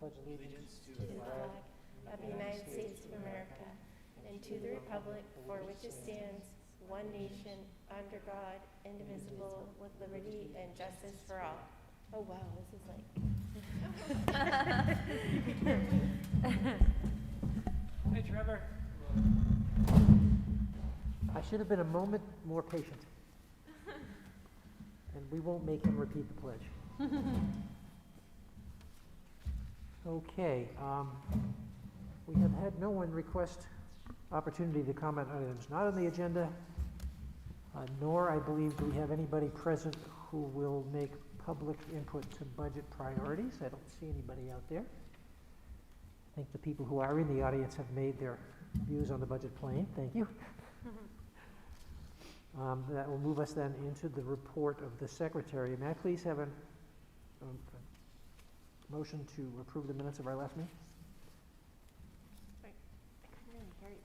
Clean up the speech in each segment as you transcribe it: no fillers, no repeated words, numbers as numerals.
pledge allegiance to the flag of the United States of America and to the republic for which it stands, one nation, under God, indivisible, with liberty and justice for all. Oh wow, this is like... Hey, Trevor. I should have been a moment more patient. And we won't make him repeat the pledge. Okay, we have had no one request opportunity to comment on items not on the agenda, nor, I believe, do we have anybody present who will make public input to budget priorities. I don't see anybody out there. I think the people who are in the audience have made their views on the budget plain. Thank you. That will move us then into the report of the secretary. May I please have a motion to approve the minutes of our last meeting? I couldn't really hear you.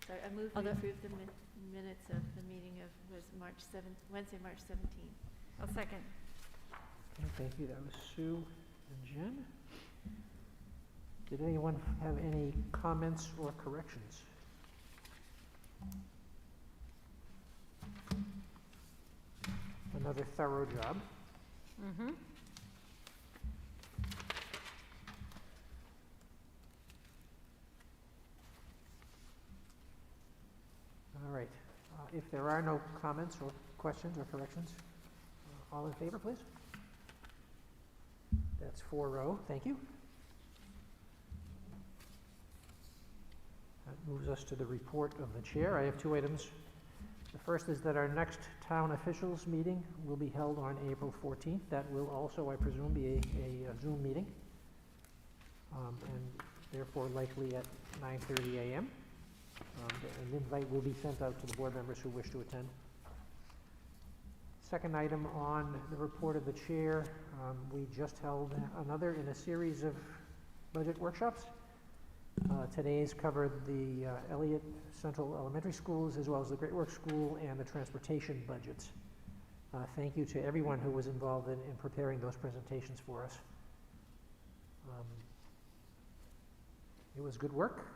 So I move to approve the minutes of the meeting of Wednesday, March 17th. I'll second. Okay, thank you. That was Sue and Jen. Did anyone have any comments or corrections? Another thorough job. Mm-hmm. All right. If there are no comments or questions or corrections, all in favor, please? That's 4-0. Thank you. That moves us to the report of the chair. I have two items. The first is that our next town officials meeting will be held on April 14th. That will also, I presume, be a Zoom meeting, and therefore likely at 9:30 a.m. An invite will be sent out to the board members who wish to attend. Second item on the report of the chair, we just held another in a series of budget workshops. Today's covered the Elliott Central Elementary Schools as well as the Great Works School and the transportation budgets. Thank you to everyone who was involved in preparing those presentations for us. It was good work.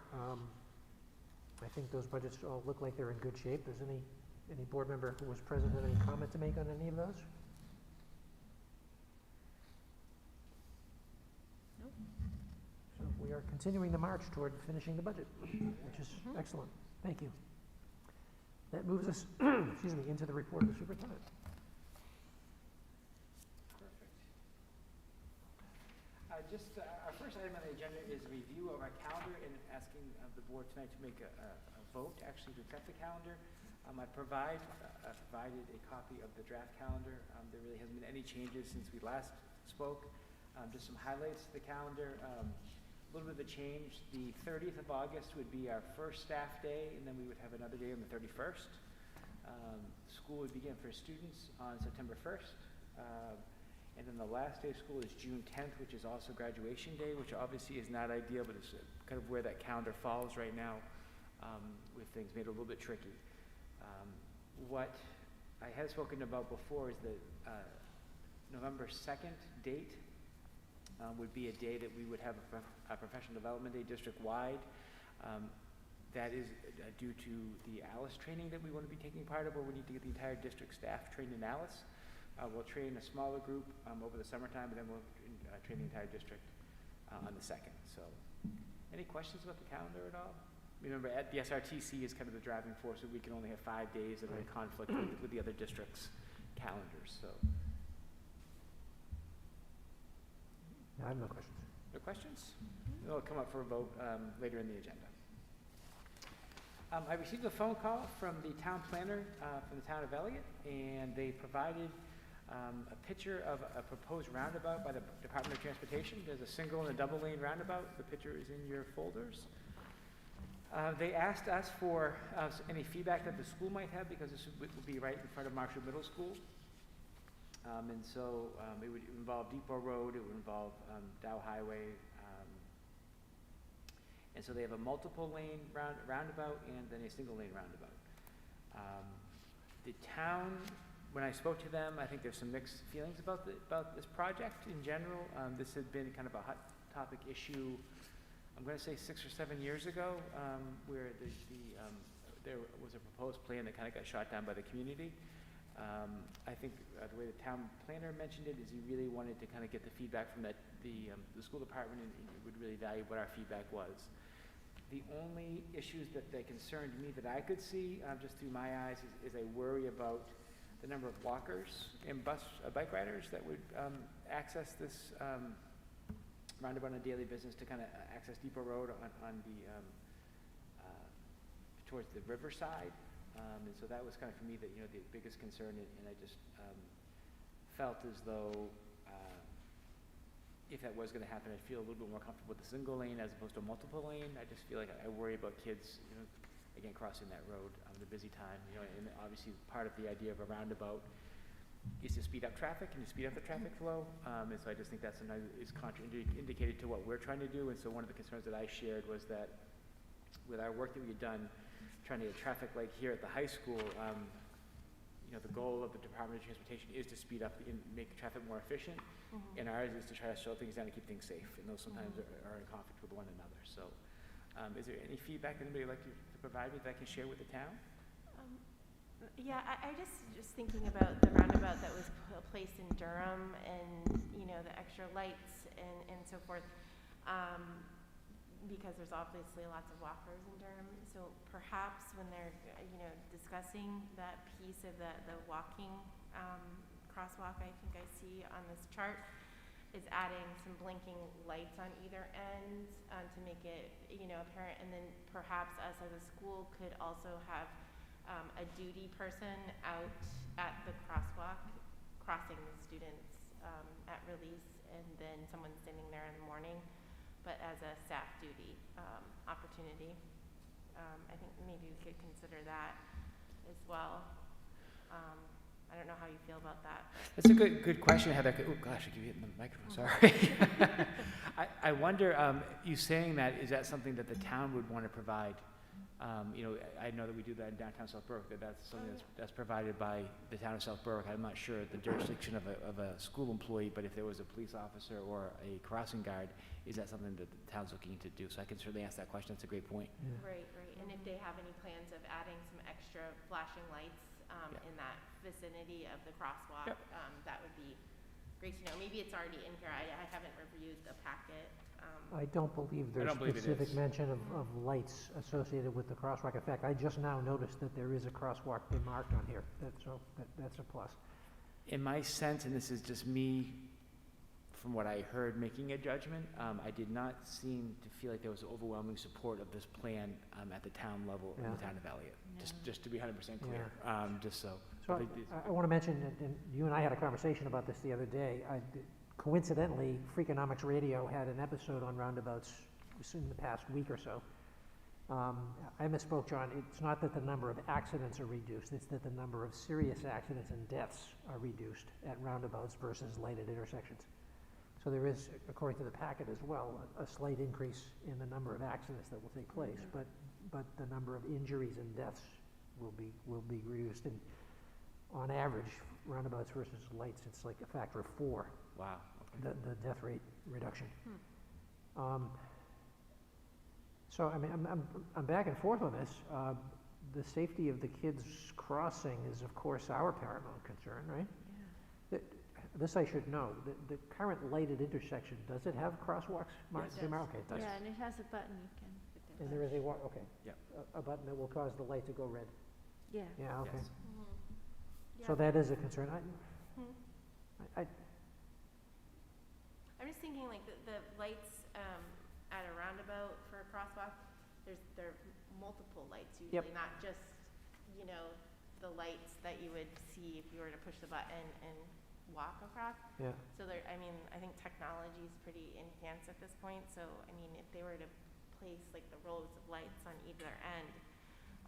I think those budgets all look like they're in good shape. Does any board member who was present have any comment to make on any of those? Nope. So we are continuing the march toward finishing the budget, which is excellent. Thank you. That moves us, excuse me, into the report of the superintendent. Perfect. Our first item on the agenda is a review of our calendar and asking the board tonight to make a vote actually to accept the calendar. I provided a copy of the draft calendar. There really hasn't been any changes since we last spoke. Just some highlights of the calendar. A little bit of a change. The 30th of August would be our first staff day, and then we would have another day on the 31st. School would begin for students on September 1st. And then the last day of school is June 10th, which is also graduation day, which obviously is not ideal, but it's kind of where that calendar falls right now, with things made a little bit tricky. What I had spoken about before is the November 2nd date would be a day that we would have a professional development day district-wide. That is due to the ALICE training that we want to be taking part of, where we need to get the entire district staff trained in ALICE. We'll train a smaller group over the summertime, and then we'll train the entire district on the 2nd. So, any questions about the calendar at all? Remember, at the SRTC is kind of the driving force, that we can only have 5 days that are in conflict with the other districts' calendars. So, I have no questions. no questions? It'll come up for a vote later in the agenda. I received a phone call from the town planner from the town of Elliott, and they provided a picture of a proposed roundabout by the Department of Transportation. There's a single and a double lane roundabout. The picture is in your folders. They asked us for any feedback that the school might have, because this would be right in front of Marshall Middle School. And so it would involve Depot Road, it would involve Dow Highway. And so they have a multiple lane roundabout and then a single lane roundabout. The town when I spoke to them, I think there's some mixed feelings about this project in general. This had been kind of a hot topic issue, I'm going to say 6 or 7 years ago, where there was a proposed plan that kind of got shot down by the community. I think the way the town planner mentioned it is he really wanted to kind of get the feedback from the school department, and he would really value what our feedback was. The only issues that concerned me that I could see, just through my eyes, is a worry about the number of walkers and bike riders that would access this roundabout on a daily business to kind of access Depot Road on the towards the riverside. And so that was kind of, for me, the biggest concern, and I just felt as though if that was going to happen, I'd feel a little bit more comfortable with a single lane as opposed to a multiple lane. I just feel like I worry about kids, again, crossing that road at a busy time, and obviously part of the idea of a roundabout is to speed up traffic and to speed up the traffic flow. And so I just think that's is contraindicated to what we're trying to do. And so one of the concerns that I shared was that with our work that we had done, trying to get traffic light here at the high school, the goal of the Department of Transportation is to speed up and make the traffic more efficient. Mm-hmm. And ours is to try to slow things down and keep things safe. And those sometimes are in conflict with one another. So is there any feedback anybody would like to provide me that I can share with the town? Yeah, I just thinking about the roundabout that was placed in Durham, and the extra lights and so forth, because there's obviously lots of walkers in Durham. So perhaps when they're discussing that piece of the walking crosswalk, I think I see on this chart, is adding some blinking lights on either end to make it apparent, and then perhaps us as a school could also have a duty person out at the crosswalk crossing the students at release, and then someone standing there in the morning, but as a staff duty opportunity. I think maybe we could consider that as well. I don't know how you feel about that. That's a good question, Heather. Oh gosh, I keep hitting the microphone, sorry. I wonder, you saying that, is that something that the town would want to provide? I know that we do that in downtown South Berwick, that's something that's provided by the town of South Berwick. I'm not sure the jurisdiction of a school employee, but if there was a police officer or a crossing guard, is that something that the town's looking to do? So I can certainly ask that question. That's a great point. Yeah. Right. And if they have any plans of adding some extra flashing lights in that vicinity of the crosswalk, that would be great to know. Maybe it's already in here. I haven't reviewed the packet. I don't believe there's specific mention of lights associated with the crosswalk. In fact, I just now noticed that there is a crosswalk marked on here, that's a plus. In my sense, and this is just me, from what I heard making a judgment, I did not seem to feel like there was overwhelming support of this plan at the town level in the town of Elliott. No. Just to be 100% clear, just so. So I want to mention, and you and I had a conversation about this the other day. Coincidentally, Freakonomics Radio had an episode on roundabouts in the past week or so. I misspoke, John. It's not that the number of accidents are reduced, it's that the number of serious accidents and deaths are reduced at roundabouts versus lighted intersections. So there is, according to the packet as well, a slight increase in the number of accidents that will take place, but the number of injuries and deaths will be reduced. And on average, roundabouts versus lights, it's like a factor of 4. Wow. The death rate reduction. So I mean, I'm back and forth on this. The safety of the kids crossing is, of course, our paramount concern, right? Yeah. This I should know. The current lighted intersection, does it have crosswalks? Yes. Okay, it does. Yeah, and it has a button you can hit the And there is okay. Yep. A button that will cause the light to go red. Yeah. Yeah, okay. Yes. So that is a concern. I'm just thinking like the lights at a roundabout for a crosswalk, there are multiple lights usually, not just, the lights that you would see if you were to push the button and walk across. Yeah. So I think technology is pretty enhanced at this point. So, if they were to place like the rows of lights on either end,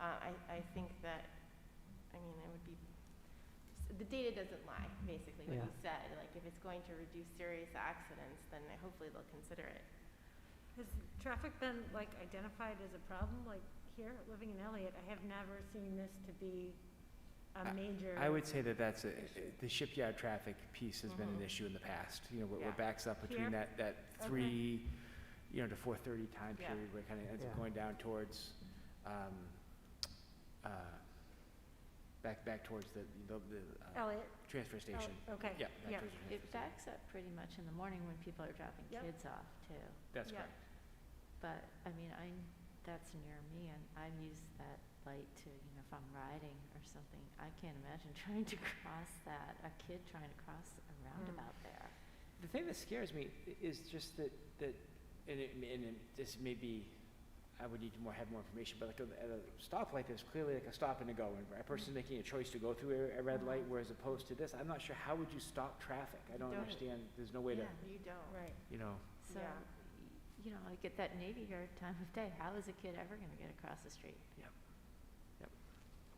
I think that, it would be, the data doesn't lie, basically, what you said. Like, if it's going to reduce serious accidents, then hopefully they'll consider it. Has traffic been identified as a problem? Like here, living in Elliott, I have never seen this to be a major. I would say that that's the shipyard traffic piece has been an Mhm. issue in the past, you know, where Yeah. it backs up between Here? that Okay. 3, you know, to 4:30 time Yeah. period, where it kind of ends up Yeah. going down towards, back towards the Elliot, transfer station. okay, Yeah, back yeah. towards the transfer It backs up pretty much in the morning when people are dropping Yep. kids off too. station. That's Yeah. correct. But, I mean, that's near me, and I've used that light to, you know, if I'm riding or something, I can't imagine trying to cross that, a kid trying to cross a roundabout there. The thing that scares me is just that, this may be, I would need to have more information, but like at a stoplight, there's clearly like a stop and a go, and a person's making a choice to go through a red light, whereas opposed to this, I'm not sure, how would you stop traffic? I don't Don't. understand, there's no way to, Yeah. You don't. Right. you know, So, Yeah. you know, like at that Navy Yard time of day, how is a kid ever gonna get across the street?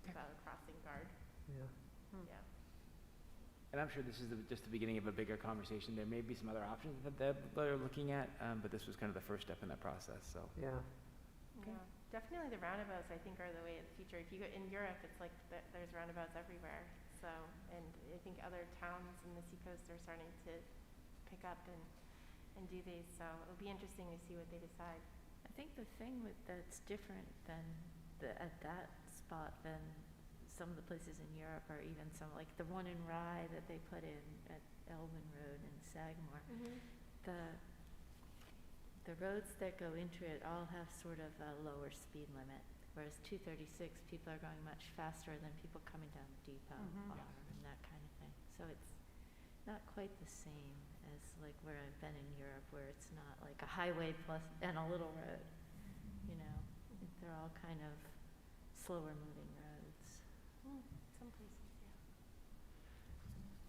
Without a crossing guard. Yeah. Yeah. and I'm sure this is just the beginning of a bigger conversation. There may be some other options that they're looking at, but this was kind of the first step in that process, so. Yeah. Yeah, definitely the roundabouts, I think, are the way of the future. If you go, in Europe, it's like there's roundabouts everywhere. So, and I think other towns in the seacoast are starting to pick up and do these. So it'll be interesting to see what they decide. I think the thing that's different than at that spot than some of the places in Europe, or even some, like the one in Rye that they put in at Elvin Road in Sagamore, the roads that go into it all have sort of a lower speed limit, whereas 236, people are going much faster than people coming down the depot and that kind of thing. So it's not quite the same as like where I've been in Europe, where it's not like a highway plus and a little road, you know. They're all kind of slower moving roads. Some places, yeah.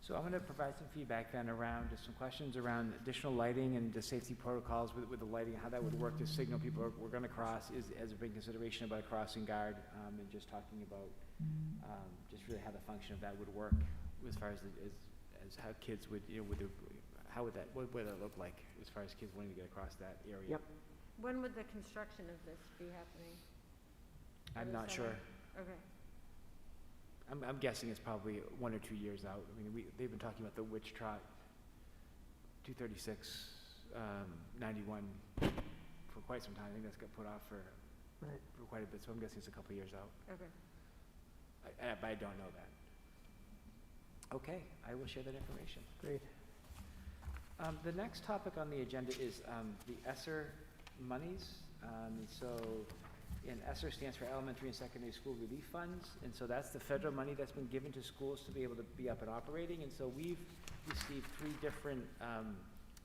So I'm going to provide some feedback then around, just some questions around additional lighting and the safety protocols with the lighting, how that would work to signal people we're going to cross, as a big consideration about a crossing guard, and just talking about just really how the function of that would work as far as how kids would, you know, what would that look like as far as kids wanting to get across that area? Yep. When would the construction of this be happening? I'm Over not summer? sure. Okay. I'm guessing it's probably 1 or 2 years out. I mean, they've been talking about the Witch Trot 236, 91 for quite some time. I think that's got put off for Right. quite a bit, so I'm guessing it's a couple years out. Okay. But I don't know that. Okay, I will share that information. Great. The next topic on the agenda is the ESSER monies. And ESSER stands for Elementary and Secondary School Relief Funds, and so that's the federal money that's been given to schools to be able to be up and operating. And so we've received 3 different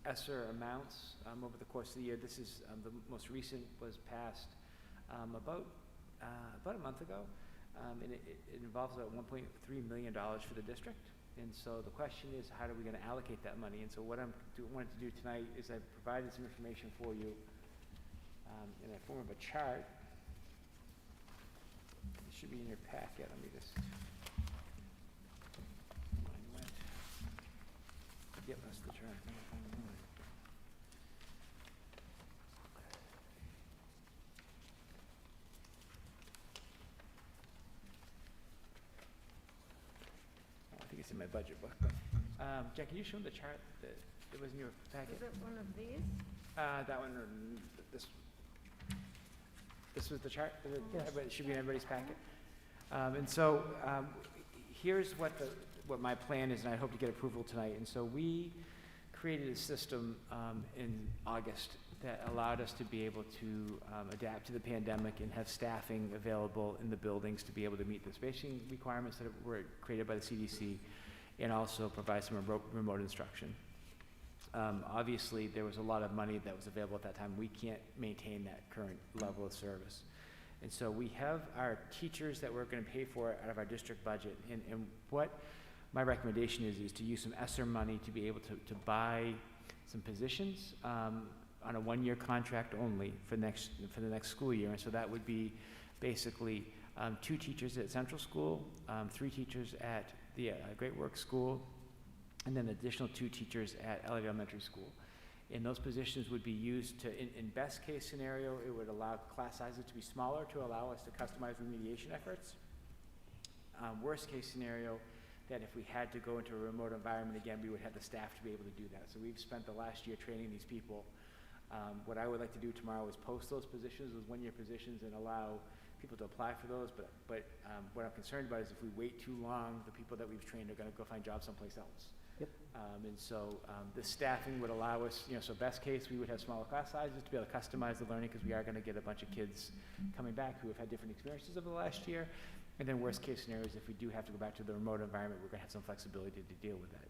ESSER amounts over the course of the year. This is the most recent was passed about a month ago, and it involves about $1.3 million for the district. And so the question is, how are we going to allocate that money? And so what wanted to do tonight is I've provided some information for you in the form of a chart. It should be in your packet. Let me just. Mine went. Yep, that's the chart. I think it's in my budget book. Jack, can you show them the chart that was in your packet? Is it one of these? That one, or this was the chart? Yes. It should be in everybody's packet. And so here's what my plan is, and I hope to get approval tonight. And so we created a system in August that allowed us to be able to adapt to the pandemic and have staffing available in the buildings to be able to meet the spacing requirements that were created by the CDC, and also provide some remote instruction. Obviously, there was a lot of money that was available at that time. We can't maintain that current level of service. And so we have our teachers that we're going to pay for out of our district budget. And what my recommendation is to use some ESSER money to be able to buy some positions on a 1-year contract only for the next school year. And so that would be basically 2 teachers at Central School, 3 teachers at the Great Works School, and then additional 2 teachers at Elliott Elementary School. And those positions would be used to, in best case scenario, it would allow class sizes to be smaller to allow us to customize remediation efforts. Worst case scenario, that if we had to go into a remote environment again, we would have the staff to be able to do that. So we've spent the last year training these people. What I would like to do tomorrow is post those positions, those one-year positions, and allow people to apply for those. But what I'm concerned about is if we wait too long, the people that we've trained are going to go find jobs someplace else. Yep. And so the staffing would allow us, so best case, we would have smaller class sizes to be able to customize the learning, because we are going to get a bunch of kids coming back who have had different experiences over the last year. And then worst case scenario is if we do have to go back to the remote environment, we're going to have some flexibility to deal with that.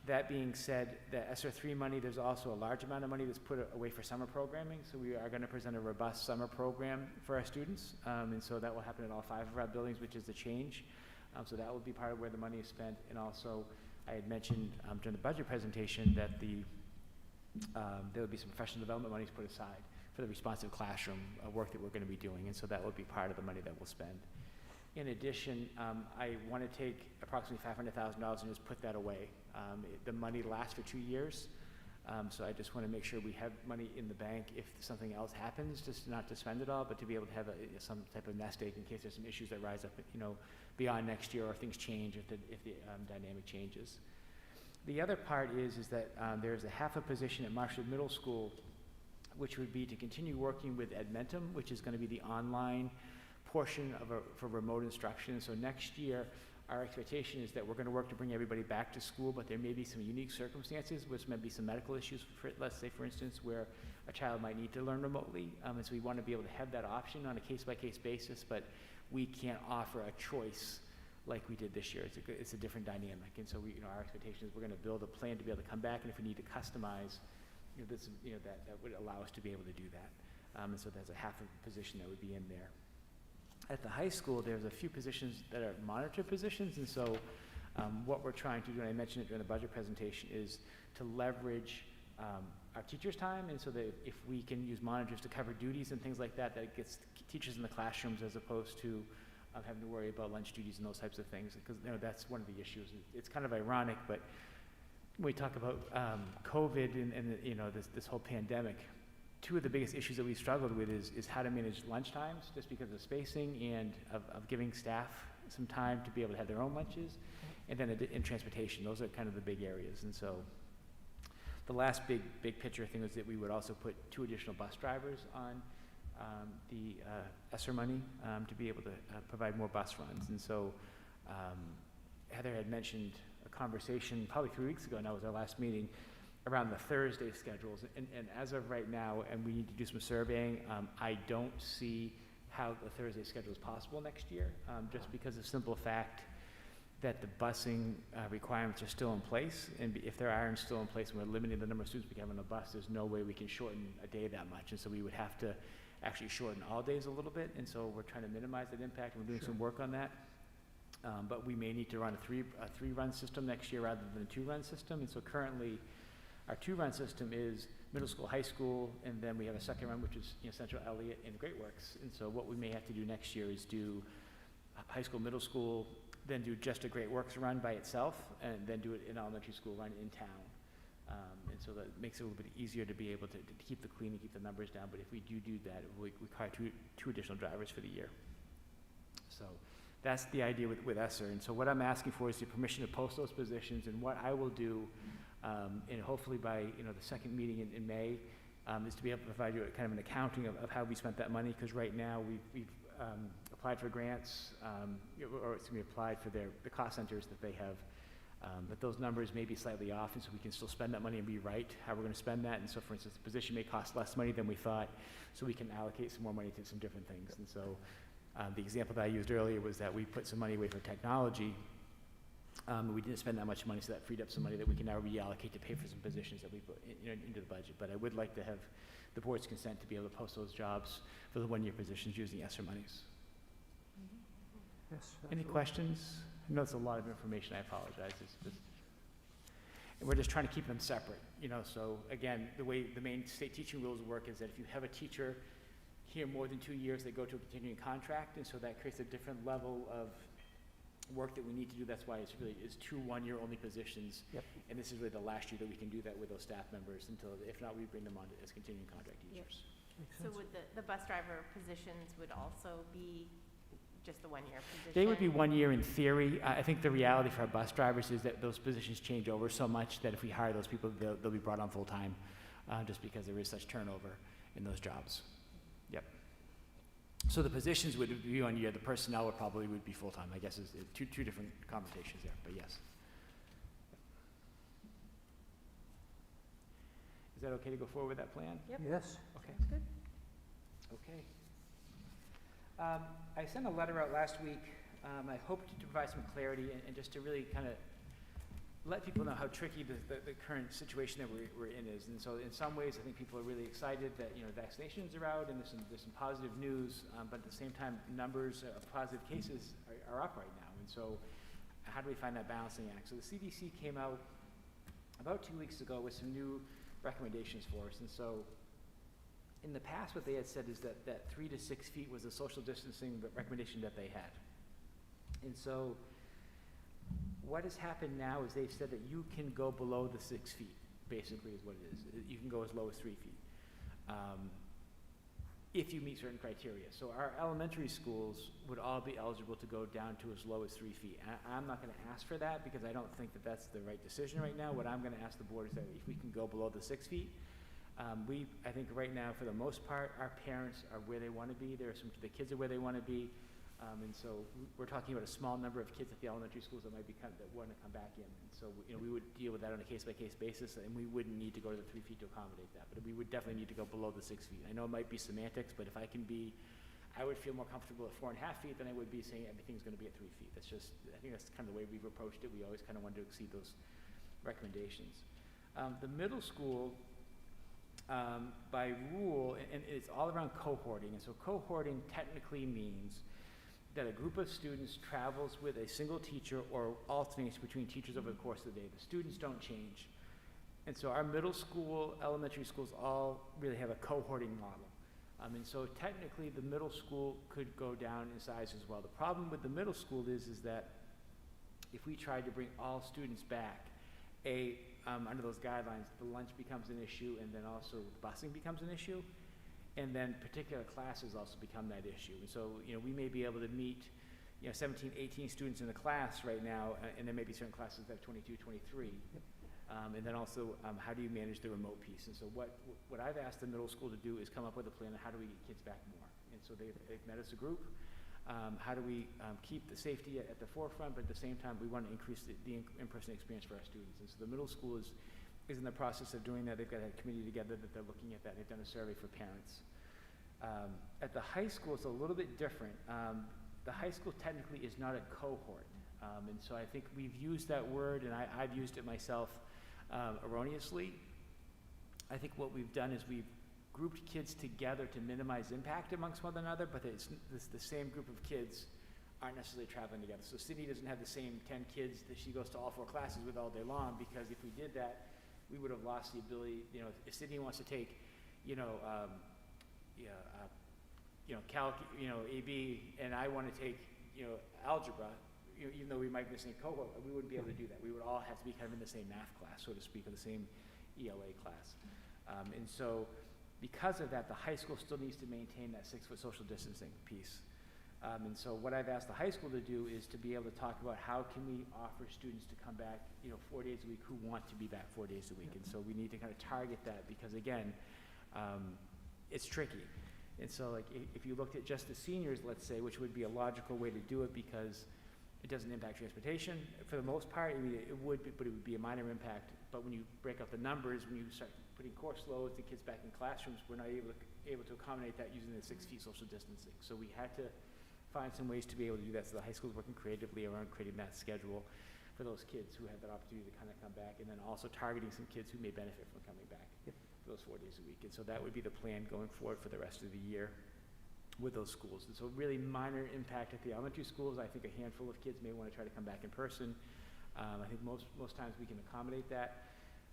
That being said, the ESSER 3 money, there's also a large amount of money that's put away for summer programming. So we are going to present a robust summer program for our students. And so that will happen at all 5 of our buildings, which is the change. So that will be part of where the money is spent. And also, I had mentioned during the budget presentation that there would be some professional development monies put aside for the responsive classroom work that we're going to be doing. And so that will be part of the money that we'll spend. In addition, I want to take approximately $500,000 and just put that away. The money lasts for 2 years. So I just want to make sure we have money in the bank if something else happens, just not to spend it all, but to be able to have some type of nest egg in case there's some issues that rise up, beyond next year, or things change, if the dynamic changes. The other part is that there's a half a position at Marshall Middle School, which would be to continue working with Edmentum, which is going to be the online portion for remote instruction. So next year, our expectation is that we're going to work to bring everybody back to school, but there may be some unique circumstances, which may be some medical issues, let's say, for instance, where a child might need to learn remotely. And so we want to be able to have that option on a case-by-case basis, but we can't offer a choice like we did this year. It's a different dynamic. And so our expectation is we're going to build a plan to be able to come back, and if we need to customize, that would allow us to be able to do that. And so there's a half a position that would be in there. At the high school, there's a few positions that are monitor positions, and so what we're trying to do, and I mentioned it during the budget presentation, is to leverage our teachers' time, and so that if we can use monitors to cover duties and things like that, that gets teachers in the classrooms as opposed to having to worry about lunch duties and those types of things, because that's one of the issues. It's kind of ironic, but when we talk about COVID and this whole pandemic, two of the biggest issues that we've struggled with is how to manage lunch times, just because of spacing and of giving staff some time to be able to have their own lunches, and then in transportation. Those are kind of the big areas. And so the last big picture thing was that we would also put 2 additional bus drivers on the ESSER money to be able to provide more bus runs. And so Heather had mentioned a conversation probably 3 weeks ago, now was our last meeting, around the Thursday schedules, and as of right now, and we need to do some surveying, I don't see how the Thursday schedule is possible next year, just because of the simple fact that the busing requirements are still in place, and if they aren't still in place and we're limiting the number of students we can have on the bus, there's no way we can shorten a day that much, and so we would have to actually shorten all days a little bit, and so we're trying to minimize that impact, and we're doing some work on that. But we may need to run a three-run system next year rather than a 2-run system, and so currently, our 2-run system is middle school, high school, and then we have a second run, which is Central Elliott and Great Works. And so what we may have to do next year is do high school, middle school, then do just a Great Works run by itself, and then do it in elementary school run in town. And so that makes it a little bit easier to be able to keep the clean and keep the numbers down. But if we do that, we require two additional drivers for the year. So that's the idea with ESSER. And so what I'm asking for is the permission to post those positions, and what I will do, and hopefully by the second meeting in May, is to be able to provide you kind of an accounting of how we spent that money, because right now we've applied for grants, or it's going to be applied for the cost centers that they have, but those numbers may be slightly off, and so we can still spend that money and be right how we're going to spend that. And so, for instance, the position may cost less money than we thought, so we can allocate some more money to some different things. And so the example that I used earlier was that we put some money away for technology. We didn't spend that much money, so that freed up some money that we can now reallocate to pay for some positions that we put into the budget. But I would like to have the board's consent to be able to post those jobs for the one-year positions using ESSER monies. Yes. Any absolutely. questions? I know it's a lot of information, I apologize. And we're just trying to keep them separate, so again, the way the main state teaching rules work is that if you have a teacher here more than 2 years, they go to a continuing contract, and so that creates a different level of work that we need to do. That's why it's really 2 one-year only positions. Yep. And this is really the last year that we can do that with those staff members until, if not, we bring them on as continuing contract Yep. teachers. Makes So sense. would the bus driver positions would also be just the one-year position? They would be 1 year in theory. I think the reality for our bus drivers is that those positions change over so much that if we hire those people, they'll be brought on full-time, just because there is such turnover in those jobs. Yep. So the positions would be 1 year, the personnel would be full-time, I guess is two different conversations there, but yes. Is that okay to go forward with that plan? Yep. Yes? Okay. Sounds good. Okay. I sent a letter out last week. I hoped to provide some clarity and just to really kind of let people know how tricky the current situation that we're in is. And so in some ways, I think people are really excited that, vaccinations are out and there's some positive news, but at the same time, numbers of positive cases are up right now. And so how do we find that balancing act? So the CDC came out about 2 weeks ago with some new recommendations for us. And so in the past, what they had said is that 3 to 6 feet was the social distancing recommendation that they had. And so what has happened now is they've said that you can go below the 6 feet, basically is what it is. You can go as low as 3 feet if you meet certain criteria. So our elementary schools would all be eligible to go down to as low as 3 feet. I'm not going to ask for that because I don't think that that's the right decision right now. What I'm going to ask the board is that if we can go below the 6 feet, I think right now, for the most part, our parents are where they want to be. The kids are where they want to be. And so we're talking about a small number of kids at the elementary schools that might be that want to come back in. And so, we would deal with that on a case-by-case basis, and we wouldn't need to go to the 3 feet to accommodate that. But we would definitely need to go below the 6 feet. I know it might be semantics, but if I would feel more comfortable at 4.5 feet than I would be saying everything's going to be at 3 feet. I think that's kind of the way we've approached it. We always kind of wanted to exceed those recommendations. The middle school, by rule, and it's all around cohorting, and so cohorting technically means that a group of students travels with a single teacher or alternates between teachers over the course of the day. The students don't change. And so our middle school, elementary schools all really have a cohorting model. And so technically the middle school could go down in size as well. The problem with the middle school is that if we tried to bring all students back, under those guidelines, the lunch becomes an issue, and then also busing becomes an issue, and then particular classes also become that issue. And so, we may be able to meet, 17, 18 students in a class right now, and there may be certain classes that have 22, 23. Yep. And then also, how do you manage the remote piece? And so what I've asked the middle school to do is come up with a plan on how do we get kids back more. And so they've met as a group. How do we keep the safety at the forefront, but at the same time, we want to increase the in-person experience for our students. And so the middle school is in the process of doing that. They've got a committee together that they're looking at that. They've done a survey for parents. At the high school, it's a little bit different. The high school technically is not a cohort. And so I think we've used that word, and I've used it myself erroneously. I think what we've done is we've grouped kids together to minimize impact amongst one another, but it's the same group of kids aren't necessarily traveling together. So Sydney doesn't have the same 10 kids that she goes to all 4 classes with all day long, because if we did that, we would have lost the ability, if Sydney wants to take, calc, AB, and I want to take, algebra, even though we might be in the same cohort, we wouldn't be able to do that. We would all have to be kind of in the same math class, so to speak, or the same ELA class. And so because of that, the high school still needs to maintain that 6-foot social distancing piece. And so what I've asked the high school to do is to be able to talk about how can we offer students to come back, 4 days a week who want to be back 4 days a week. And so we need to kind of target that because, again, it's tricky. And so, like, if you looked at just the seniors, let's say, which would be a logical way to do it because it doesn't impact transportation for the most part. I mean, it would be, but it would be a minor impact. But when you break up the numbers, when you start putting course loads and kids back in classrooms, we're not able to accommodate that using the 6 feet social distancing. So we had to find some ways to be able to do that. So the high school's working creatively around creating that schedule for those kids who have that opportunity to kind of come back, and then also targeting some kids who may benefit from coming back for those 4 days a week. And so that would be the plan going forward for the rest of the year with those schools. And so really minor impact at the elementary schools. I think a handful of kids may want to try to come back in person. I think most times we can accommodate that.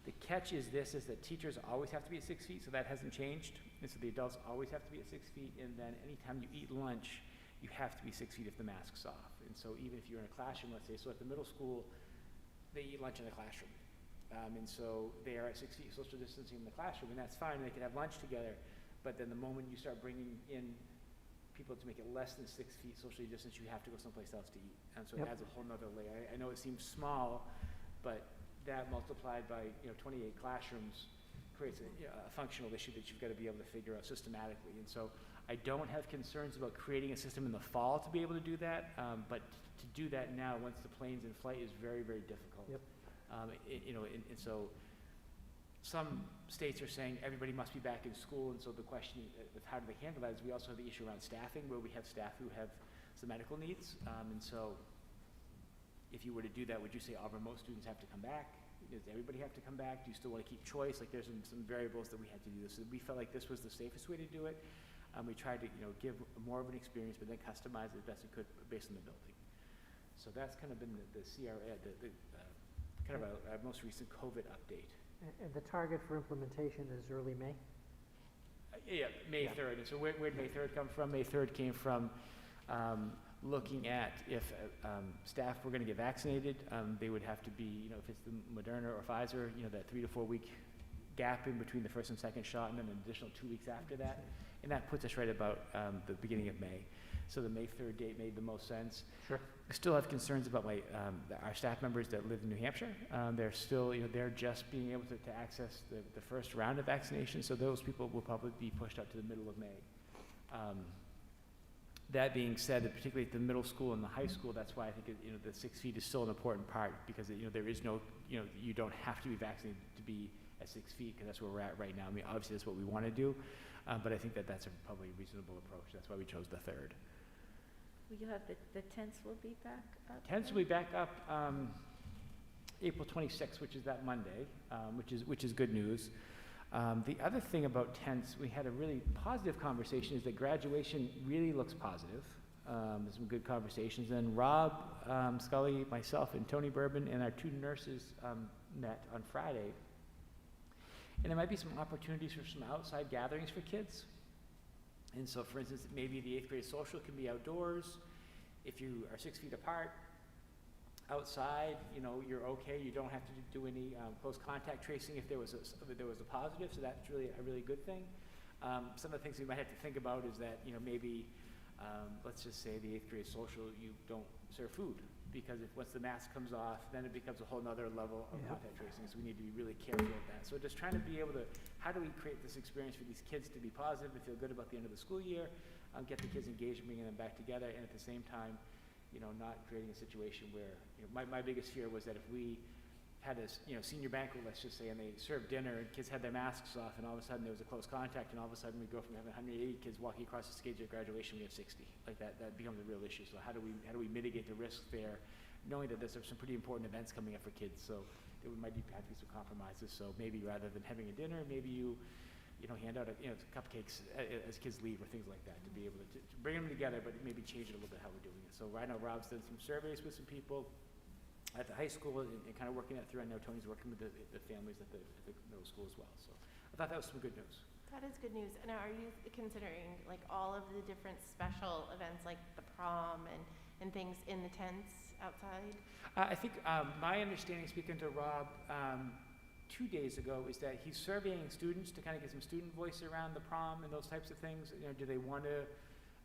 The catch is this, is that teachers always have to be at 6 feet, so that hasn't changed. And so the adults always have to be at 6 feet, and then anytime you eat lunch, you have to be 6 feet if the mask's off. And so even if you're in a classroom, let's say, so at the middle school, they eat lunch in the classroom. And so they are at 6 feet social distancing in the classroom, and that's fine, they can have lunch together. But then the moment you start bringing in people to make it less than 6 feet socially distanced, you have to go someplace else to eat. And so Yep. it adds a whole nother layer. I know it seems small, but that multiplied by, 28 classrooms creates a functional issue that you've got to be able to figure out systematically. And so I don't have concerns about creating a system in the fall to be able to do that, but to do that now, once the plane's in flight, is very, very difficult. Yep. And so some states are saying everybody must be back in school, and so the question of how do they handle that is we also have the issue around staffing, where we have staff who have some medical needs. And so if you were to do that, would you say all remote students have to come back? Does everybody have to come back? Do you still want to keep choice? Like, there's some variables that we had to do this. So we felt like this was the safest way to do it. We tried to, give more of an experience, but then customize it as best we could based on the building. So that's kind of been the CRA, kind of our most recent COVID update. And the target for implementation is early May? Yeah, May Yeah. 3rd. And so where did May 3rd come from? May 3rd came from looking at if staff were going to get vaccinated, they would have to be, if it's the Moderna or Pfizer, that 3 to 4 week gap in between the first and second shot, and then an additional 2 weeks after that. And that puts us right about the beginning of May. So the May 3rd date made the most sense. Sure. I still have concerns about our staff members that live in New Hampshire. They're still, they're just being able to access the first round of vaccination, so those people will probably be pushed out to the middle of May. That being said, particularly at the middle school and the high school, that's why I think the 6 feet is still an important part, because there is no, you don't have to be vaccinated to be at 6 feet, because that's where we're at right now. I mean, obviously that's what we want to do, but I think that's probably a reasonable approach. That's why we chose the 3rd. Will you have the tents will be back up? Tents will be back up April 26th, which is that Monday, which is good news. The other thing about tents, we had a really positive conversation, is that graduation really looks positive. There's some good conversations. And Rob Scully, myself, and Tony Bourbon, and our 2 nurses met on Friday. And there might be some opportunities for some outside gatherings for kids. And so, for instance, maybe the 8th grade social can be outdoors. If you are 6 feet apart, outside, you're okay. You don't have to do any close contact tracing if there was a positive. So that's really a really good thing. Some of the things we might have to think about is that maybe let's just say the 8th grade social, you don't serve food, because once the mask comes off, then it becomes a whole nother level of contact tracing. So we need to be really careful of that. So just trying to be able to, how do we create this experience for these kids to be positive and feel good about the end of the school year, get the kids engaged, bringing them back together, and at the same time, not creating a situation where, my biggest fear was that if we had a, senior banquet, let's just say, and they served dinner, and kids had their masks off, and all of a sudden there was a close contact, and all of a sudden we go from having 180 kids walking across the stage at graduation, we have 60. Like that becomes a real issue. So how do we mitigate the risk there, knowing that there's some pretty important events coming up for kids? So there might have to be some compromises. So maybe rather than having a dinner, maybe you hand out cupcakes as kids leave, or things like that, to be able to bring them together, but maybe change it a little bit how we're doing it. So right now Rob's done some surveys with some people at the high school, and kind of working that through. I know Tony's working with the families at the middle school as well. So I thought that was some good news. That is good news. And are you considering like all of the different special events, like the prom and things in the tents outside? I think my understanding, speaking to Rob 2 days ago, is that he's surveying students to kind of get some student voice around the prom and those types of things. Do they want to?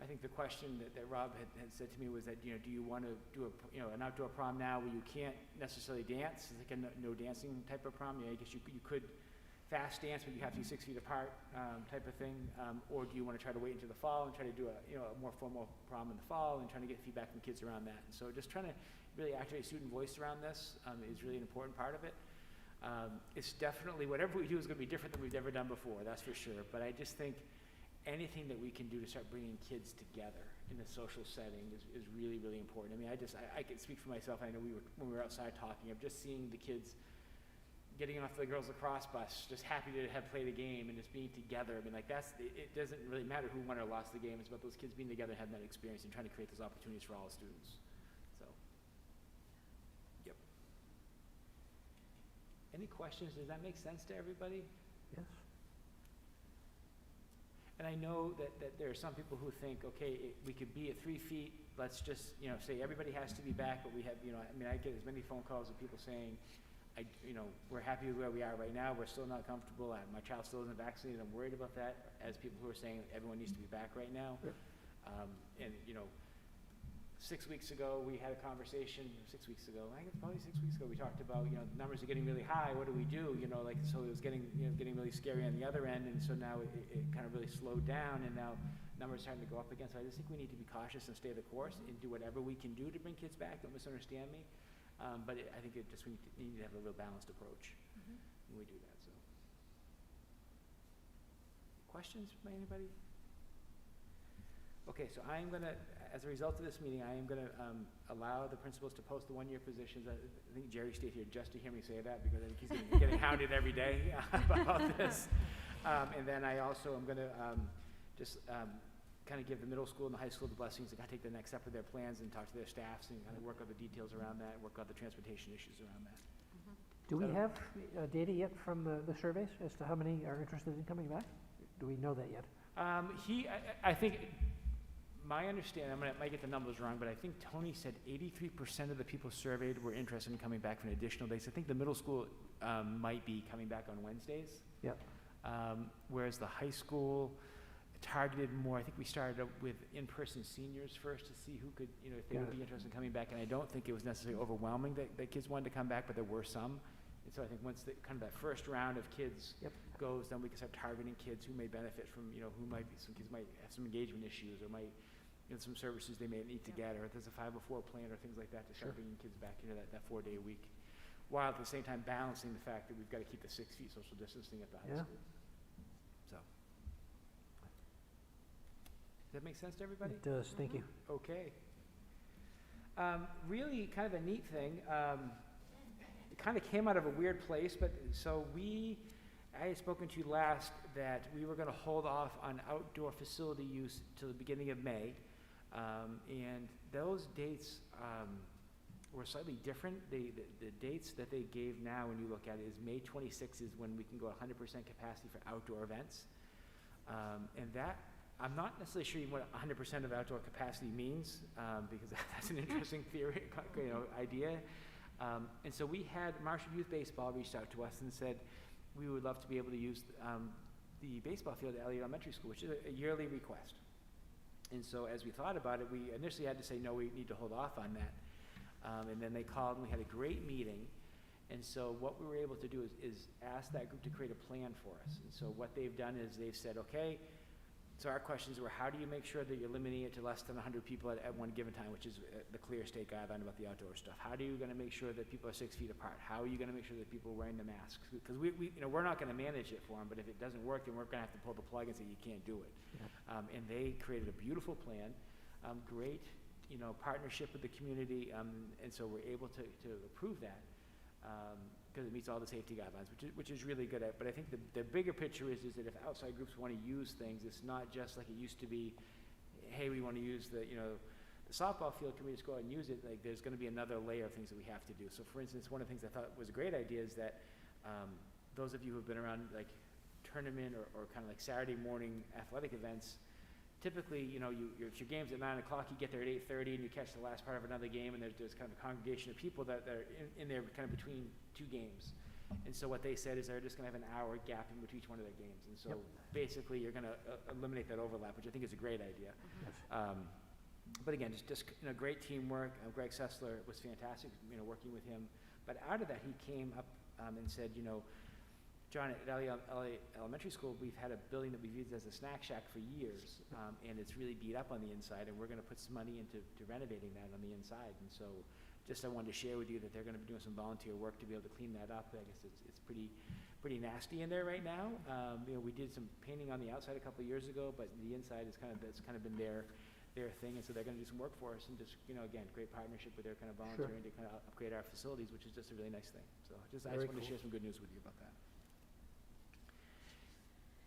I think the question that Rob had said to me was that, do you want to do an outdoor prom now where you can't necessarily dance? It's like a no dancing type of prom. I guess you could fast dance, but you have to be 6 feet apart type of thing. Or do you want to try to wait until the fall and try to do a more formal prom in the fall, and trying to get feedback from kids around that? And so just trying to really activate student voice around this is really an important part of it. It's definitely, whatever we do is going to be different than we've ever done before, that's for sure. But I just think anything that we can do to start bringing kids together in a social setting is really, really important. I mean, I can speak for myself. I know when we were outside talking, of just seeing the kids getting off the girls' lacrosse bus, just happy to have played a game and just being together. I mean, like it doesn't really matter who won or lost the game. It's about those kids being together and having that experience and trying to create those opportunities for all the students. So, yep. Any questions? Does that make sense to everybody? Yes. And I know that there are some people who think, okay, we could be at 3 feet, let's just, say everybody has to be back, but we have, I get as many phone calls of people saying, we're happy with where we are right now, we're still not comfortable, my child still isn't vaccinated, I'm worried about that, as people who are saying everyone needs to be back right now. Yep. And, 6 weeks ago, we had a conversation, 6 weeks ago, I think it's probably 6 weeks ago, we talked about, the numbers are getting really high, what do we do? So it was getting really scary on the other end, and so now it kind of really slowed down, and now numbers are starting to go up again. So I just think we need to be cautious and stay the course and do whatever we can do to bring kids back. Don't misunderstand me. But I think we need to have a real balanced approach when we do that. So, questions by anybody? Okay, so I am going to, as a result of this meeting, I am going to allow the principals to post the one-year positions. I think Jerry stayed here just to hear me say that, because I think he's getting hounded every day about this. And then I also am going to just kind of give the middle school and the high school the blessings to kind of take the next step of their plans and talk to their staffs and kind of work out the details around that and work out the transportation issues around that. Do we So- have data yet from the surveys as to how many are interested in coming back? Do we know that yet? I think, my understanding, might get the numbers wrong, but I think Tony said 83% of the people surveyed were interested in coming back for an additional day. So I think the middle school might be coming back on Wednesdays. Yep. Whereas the high school targeted more, I think we started with in-person seniors first to see who could, if they Got would it. be interested in coming back. And I don't think it was necessarily overwhelming that kids wanted to come back, but there were some. And so I think once kind of that first round of kids Yep. goes, then we can start targeting kids who may benefit from, who might be, some kids might have some engagement issues or might, some services they may need to get, or if there's a 504 plan or things like that to start Sure. bringing kids back into that 4-day a week, while at the same time balancing the fact that we've got to keep the 6 feet social distancing at the high Yeah. school. So. Does that make sense to everybody? It does, thank you. Okay. Really kind of a neat thing. It kind of came out of a weird place, but so I had spoken to you last that we were going to hold off on outdoor facility use till the beginning of May. And those dates were slightly different. The dates that they gave now, when you look at it, is May 26th is when we can go 100% capacity for outdoor events. And that, I'm not necessarily sure what 100% of outdoor capacity means, because that's an interesting theory, idea. And so we had Marshall Youth Baseball reached out to us and said, we would love to be able to use the baseball field at Elliott Elementary School, which is a yearly request. And so as we thought about it, we initially had to say, no, we need to hold off on that. And then they called and we had a great meeting. And so what we were able to do is ask that group to create a plan for us. And so what they've done is they've said, okay, so our questions were, how do you make sure that you're limiting it to less than 100 people at one given time, which is the clear state guideline about the outdoor stuff. How are you going to make sure that people are 6 feet apart? How are you going to make sure that people are wearing the masks? Because we're not going to manage it for them, but if it doesn't work, then we're going to have to pull the plug and say you can't do it. Yeah. And they created a beautiful plan, great, partnership with the community, and so we're able to approve that. Because it meets all the safety guidelines, which is really good. But I think the bigger picture is that if outside groups want to use things, it's not just like it used to be, hey, we want to use the softball field, can we just go out and use it? Like there's going to be another layer of things that we have to do. So for instance, one of the things I thought was a great idea is that those of you who have been around like tournament or kind of like Saturday morning athletic events, typically, if your game's at 9 o'clock, you get there at 8:30 and you catch the last part of another game, and there's kind of a congregation of people that are in there kind of between two games. And so what they said is they're just going to have an hour gap in between each one of their games. And so basically you're going to eliminate that overlap, which I think is a great idea. Yes. But again, just great teamwork. Greg Sessler was fantastic, working with him. But out of that, he came up and said, John, at Elliott Elementary School, we've had a building that we've used as a snack shack for years, and it's really beat up on the inside, and we're going to put some money into renovating that on the inside. And so just I wanted to share with you that they're going to be doing some volunteer work to be able to clean that up. I guess it's pretty nasty in there right now. We did some painting on the outside a couple of years ago, but the inside is kind of been their thing, and so they're going to do some work for us, and just, again, great partnership with their kind of volunteering to kind of upgrade our facilities, which is just a really nice thing. So I just Very wanted to cool. share some good news with you about that.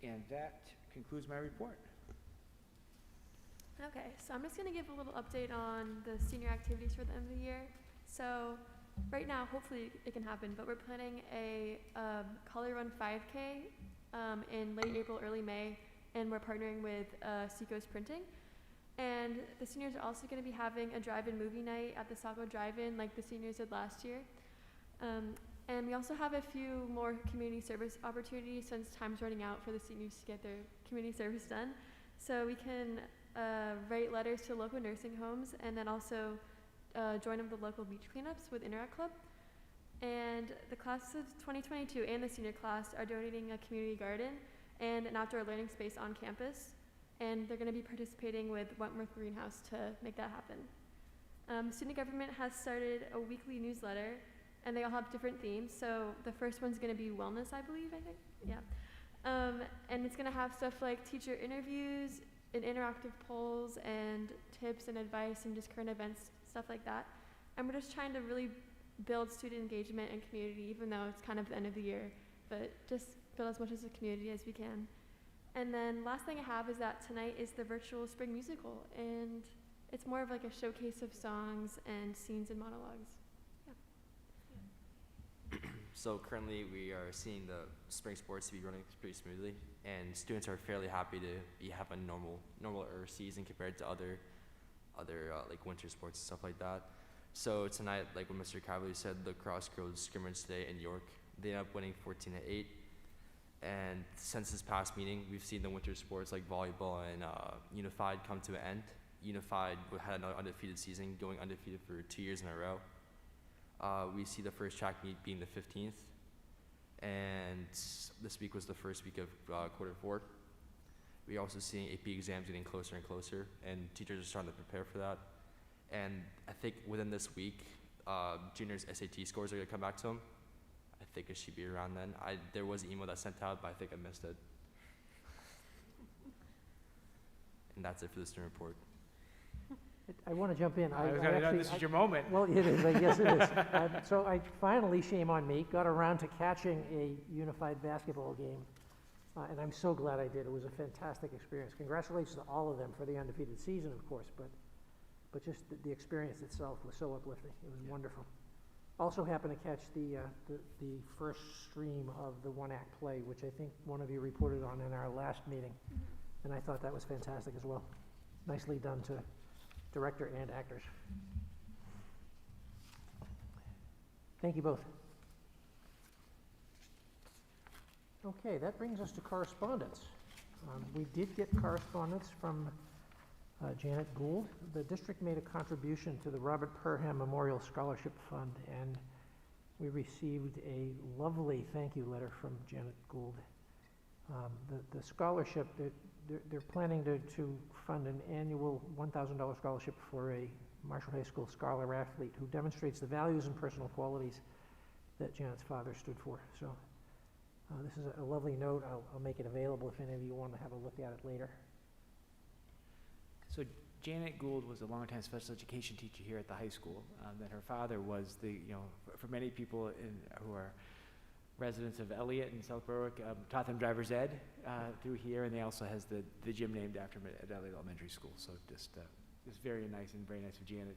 And that concludes my report. Okay, so I'm just going to give a little update on the senior activities for the end of the year. So right now, hopefully it can happen, but we're planning a Color Run 5K in late April, early May, and we're partnering with Seacoast Printing. And the seniors are also going to be having a drive-in movie night at the Saco Drive-In like the seniors did last year. And we also have a few more community service opportunities since time's running out for the seniors to get their community service done. So we can write letters to local nursing homes, and then also join of the local beach cleanups with Interact Club. And the class of 2022 and the senior class are donating a community garden and an outdoor learning space on campus. And they're going to be participating with Wentworth Greenhouse to make that happen. Student government has started a weekly newsletter, and they all have different themes. So the first one's going to be wellness, I think. Yeah. And it's going to have stuff like teacher interviews and interactive polls and tips and advice and just current events, stuff like that. And we're just trying to really build student engagement and community, even though it's kind of the end of the year, but just build as much as a community as we can. And then last thing I have is that tonight is the virtual spring musical, and it's more of like a showcase of songs and scenes and monologues. So currently we are seeing the spring sports to be running pretty smoothly, and students are fairly happy to have a normal season compared to other like winter sports and stuff like that. So tonight, like what Mr. Cavalier said, the Crossroads scrimmage today in York, they ended up winning 14-8. And since this past meeting, we've seen the winter sports like volleyball and Unified come to an end. Unified had another undefeated season, going undefeated for 2 years in a row. We see the first track meet being the 15th, and this week was the first week of quarter 4. We're also seeing AP exams getting closer and closer, and teachers are starting to prepare for that. And I think within this week, juniors' SAT scores are going to come back to them. I think it should be around then. There was an email that sent out, but I think I missed it. And that's it for the student report. I want to jump in. I was going to know this is your moment. Well, it is, yes it is. So I finally, shame on me, got around to catching a Unified basketball game, and I'm so glad I did. It was a fantastic experience. Congratulations to all of them for the undefeated season, of course, but just the experience itself was so uplifting. It was wonderful. Also happened to catch the first stream of the one-act play, which I think one of you reported on in our last meeting, and I thought that was fantastic as well. Nicely done to director and actors. Thank you both. Okay, that brings us to correspondence. We did get correspondence from Janet Gould. The district made a contribution to the Robert Perham Memorial Scholarship Fund, and we received a lovely thank you letter from Janet Gould. The scholarship, they're planning to fund an annual $1,000 scholarship for a Marshall High School scholar athlete who demonstrates the values and personal qualities that Janet's father stood for. So this is a lovely note. I'll make it available if any of you want to have a look at it later. So Janet Gould was a longtime special education teacher here at the high school. That her father was for many people who are residents of Elliott and South Berwick, taught them driver's ed through here, and they also has the gym named after him at Elliott Elementary School. So just very nice and very nice of Janet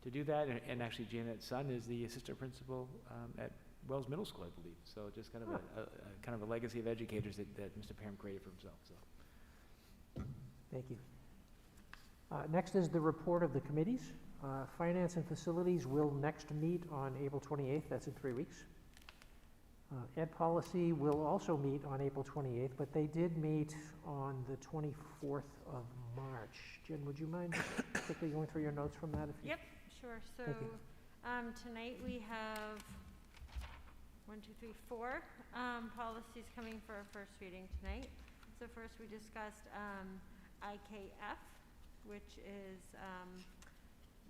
to do that. And actually Janet's son is the assistant principal at Wells Middle School, I believe. So just kind of a legacy of educators that Mr. Perham created for himself. So Thank you. Next is the report of the committees. Finance and Facilities will next meet on April 28th. That's in 3 weeks. Ed Policy will also meet on April 28th, but they did meet on the 24th of March. Jen, would you mind just quickly going through your notes from that? Yep, sure. So Thank you. tonight we have 4 policies coming for our first reading tonight. So first we discussed IKF, which is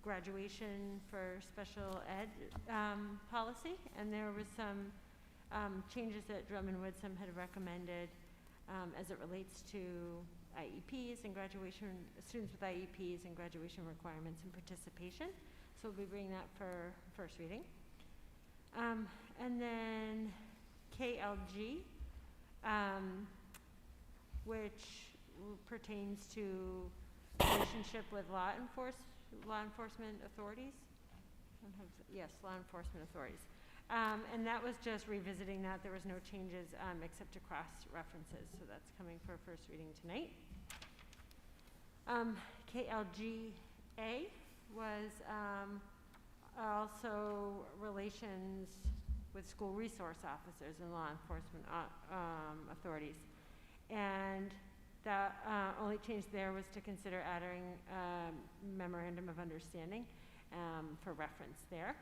graduation for special ed policy, and there was some changes that Drummond Woodsum had recommended as it relates to IEPs and graduation, students with IEPs and graduation requirements and participation. So we'll be bringing that for first reading. And then KLG, which pertains to relationship with law enforcement authorities. Law enforcement authorities. And that was just revisiting that. There was no changes except to cross references. So that's coming for first reading tonight. KLGA was also relations with school resource officers and law enforcement authorities. And The only change there was to consider adding memorandum of understanding for reference there.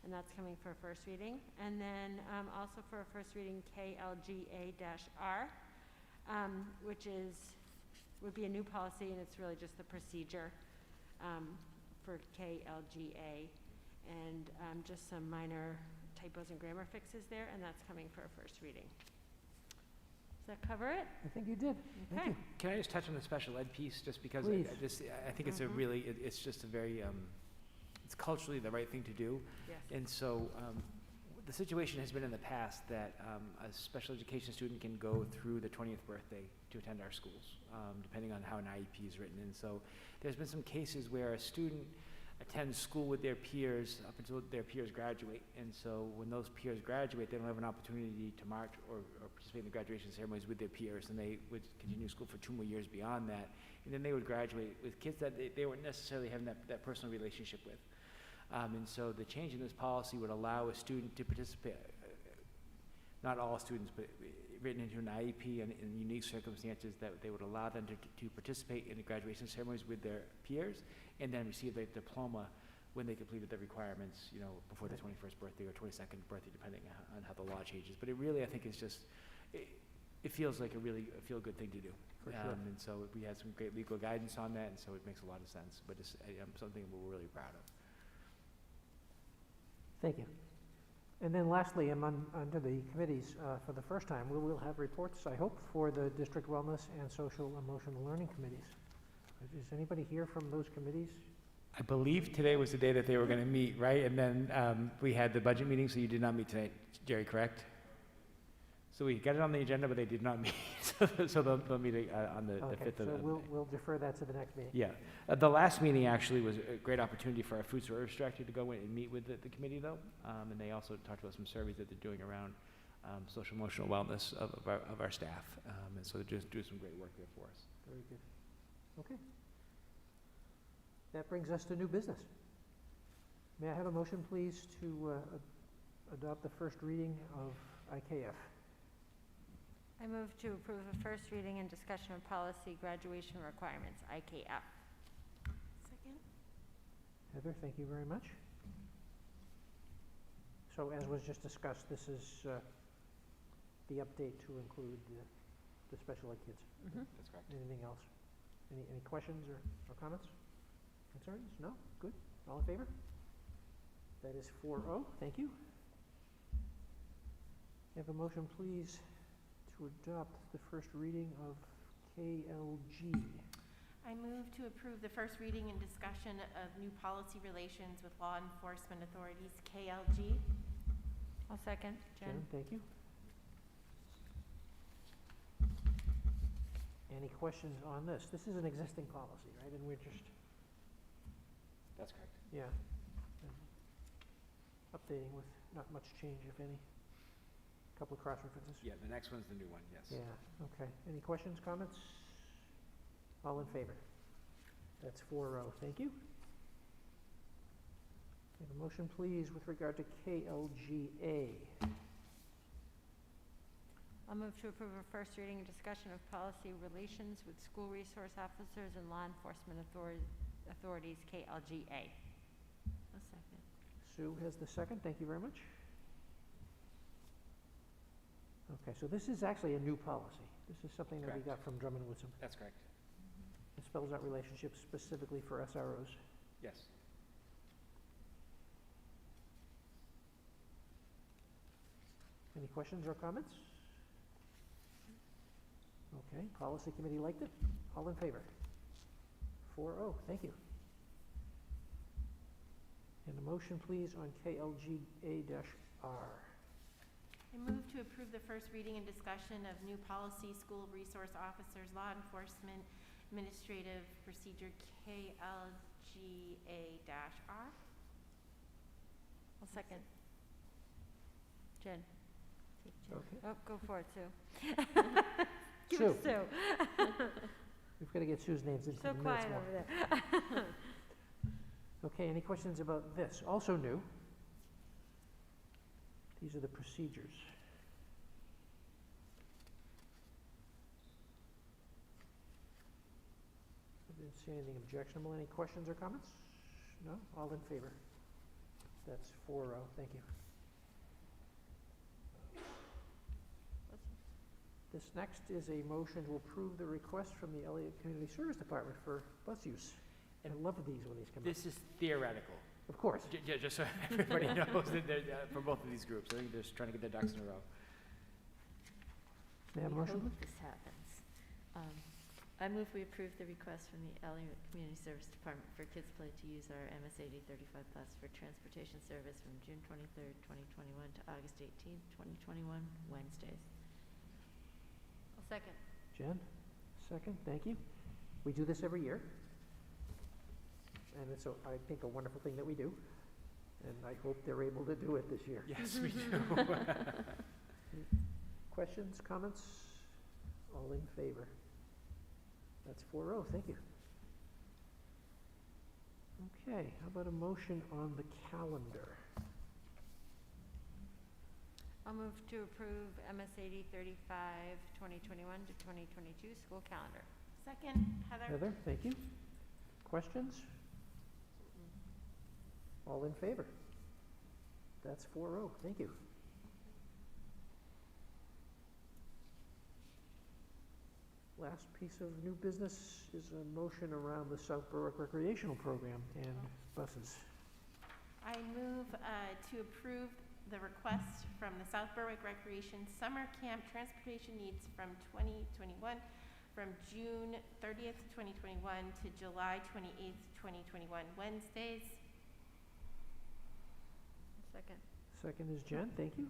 And that's coming for a first reading. And then also for a first reading, KLGA-R, which would be a new policy, and it's really just the procedure for KLGA, and just some minor typos and grammar fixes there, and that's coming for a first reading. Does that cover it? I think you did. Thank Okay. you. Can I just touch on the special ed piece, just because Please. I think it's a Mhm. really, it's just a very, it's culturally the right thing to do. Yes. And so, the situation has been in the past that a special education student can go through the 20th birthday to attend our schools, depending on how an IEP is written. And so, there's been some cases where a student attend school with their peers up until their peers graduate. And so when those peers graduate, they don't have an opportunity to march or participate in the graduation ceremonies with their peers, and they would continue school for 2 more years beyond that. And then they would graduate with kids that they weren't necessarily having that personal relationship with. And so the change in this policy would allow a student to participate, not all students, but written into an IEP and in unique circumstances that they would allow them to participate in the graduation ceremonies with their peers, and then receive their diploma when they completed the requirements, before their 21st birthday or 22nd birthday, depending on how the law changes. But it really, I think, is just, it feels like a really feel-good thing to do. For sure. And so we had some great legal guidance on that, and so it makes a lot of sense. But it's something we're really proud of. Thank you. And then lastly, under the committees, for the first time, we will have reports, I hope, for the District Wellness and Social Emotional Learning Committees. Is anybody here from those committees? I believe today was the day that they were going to meet, right? And then we had the budget meeting, so you did not meet tonight, Jerry, correct? So we got it on the agenda, but they did not meet. So they'll meet on the Okay, 5th of so the... we'll defer that to the next meeting. Yeah. The last meeting actually was a great opportunity for our food service director to go in and meet with the committee, though. And they also talked about some surveys that they're doing around social emotional wellness of our staff. And so they're just doing some great work there for us. Very good. Okay. That brings us to new business. May I have a motion, please, to adopt the first reading of IKF? I move to approve the first reading and discussion of policy graduation requirements, IKF. Second? Heather, thank you very much. So as was just discussed, this is the update to include the special ed kids. That's correct. Anything else? Any questions or comments? Concerns? No? Good. All in favor? That is 4-0. Thank you. Have a motion, please, to adopt the first reading of KLG. I move to approve the first reading and discussion of new policy relations with law enforcement authorities, KLG. I'll second. Jen? Thank you. Any questions on this? This is an existing policy, right? And we're just, That's correct. yeah, updating with not much change, if any. Couple of cross references. Yeah, the next one's the new one, yes. Yeah, okay. Any questions, comments? All in favor? That's 4-0. Thank you. Have a motion, please, with regard to KLGA. I'll move to approve a first reading and discussion of policy relations with school resource officers and law enforcement authorities, KLGA. A second. Sue has the second. Thank you very much. Okay, so this is actually a new policy. This is something that we Correct. got from Drummond Woodson. That's correct. It spells out relationships specifically for SROs. Yes. Any questions or comments? Okay, policy committee liked it. All in favor? 4-0, thank you. And a motion, please, on KLGA-R. I move to approve the first reading and discussion of new policy, school resource officers, law enforcement, administrative procedure, KLGA-R. I'll second. Jen? Okay. Oh, go for it, Sue. Give Sue. it to Sue. We've got to get Sue's names into So the minutes quiet more. over there. Okay, any questions about this? Also new. These are the procedures. Didn't see anything objectionable. Any questions or comments? No? All in favor? That's 4-0. Thank you. This next is a motion to approve the request from the Elliott Community Service Department for bus use. I love these when these come up. This is theoretical. Of course. Just so everybody knows that they're, for both of these groups. I think they're just trying to get their ducks in a row. May I have a We motion? hope this happens. I move we approve the request from the Elliott Community Service Department for Kids Play to use our MS 80 35 bus for transportation service from June 23rd, 2021 to August 18th, 2021, Wednesdays. I'll second. Jen, second, thank you. We do this every year. And it's, I think, a wonderful thing that we do. And I hope they're able to do it this year. Yes, we do. Questions, comments? All in favor? That's 4-0, thank you. Okay, how about a motion on the calendar? I'll move to approve MS 80 35 2021 to 2022 school calendar. Second, Heather. Heather, thank you. Questions? All in favor? That's 4-0, thank you. Last piece of new business is a motion around the South Berwick recreational program and buses. I move to approve the request from the South Berwick Recreation Summer Camp transportation needs from 2021, from June 30th, 2021 to July 28th, 2021, Wednesdays. Second. Second is Jen, thank you.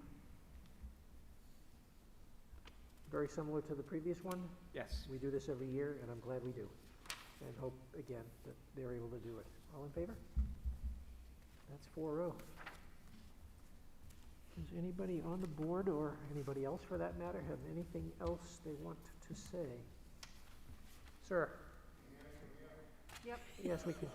Very similar to the previous one. Yes. We do this every year, and I'm glad we do. And hope, again, that they're able to do it. All in favor? That's 4-0. Does anybody on the board, or anybody else for that matter, have anything else they want to say? Sir? Yep. Yes, we can.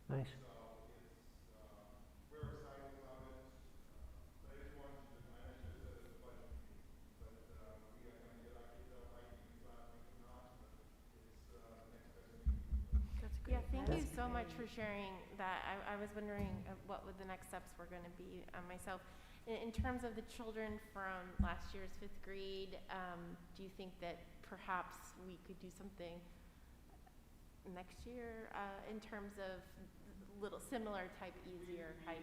Nice. That's great. Yeah, thank you That's so much great. for sharing that. I was wondering what would the next steps were going to be myself. In terms of the children from last year's 5th grade, do you think that perhaps we could do something next year in terms of little similar type, easier hikes?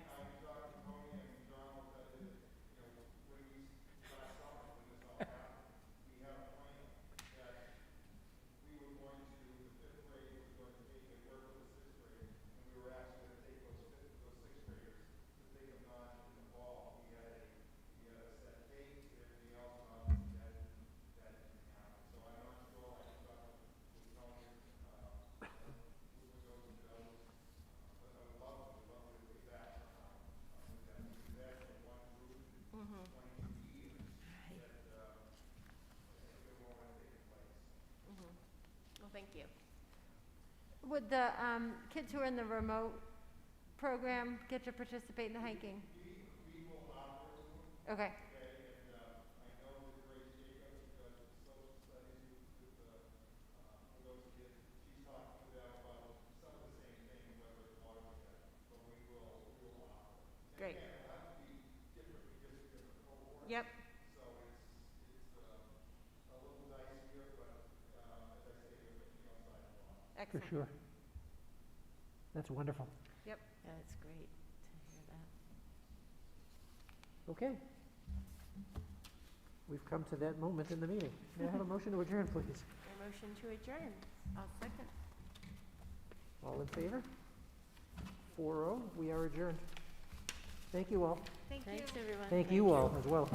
Well, thank you. Would the kids who are in the remote program get to participate in the hiking? Okay. Great. Yep. For Excellent. sure. That's wonderful. Yeah, it's great to hear that. Okay. We've come to that moment in the meeting. May I have a motion to adjourn, please? A motion to adjourn. I'll second. All in favor? 4-0, we are adjourned. Thank you all. Thank you. Thanks, everyone. Thank you all as well.